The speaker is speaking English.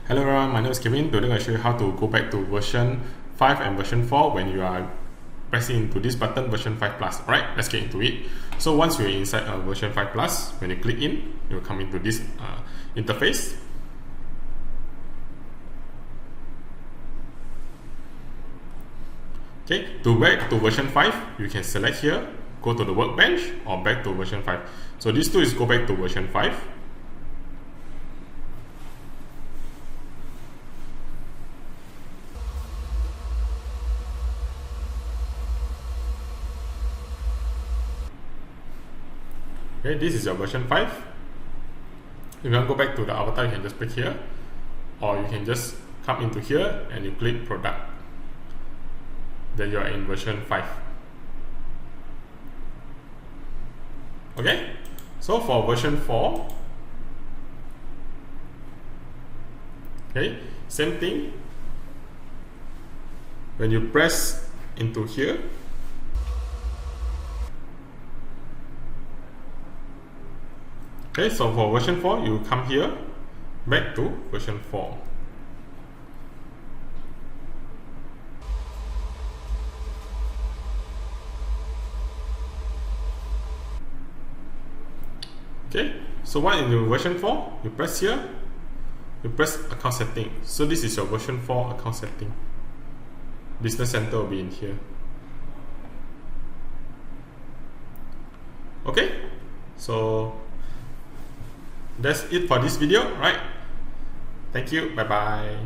Hello everyone, my name is Kevin. Today I'm going to show you how to go back to version 5 and version 4 when you are pressing into this button, version 5 plus. Alright, let's get into it. So once you're inside version 5 plus, when you click in, you'll come into this interface. Okay, to back to version 5, you can select here, go to the workbench or back to version 5. So this two is go back to version 5. Okay, this is your version 5. If you want to go back to the avatar, you can just click here, or you can just come into here and you click product. Then you are in version 5. Okay, so for version 4, okay, same thing. When you press into here, okay, so for version 4, you come here, back to version 4. Okay, so what in your version 4, you press here, you press account setting. So this is your version 4 account setting. Business Center will be in here. Okay, so that's it for this video, right? Thank you, bye bye.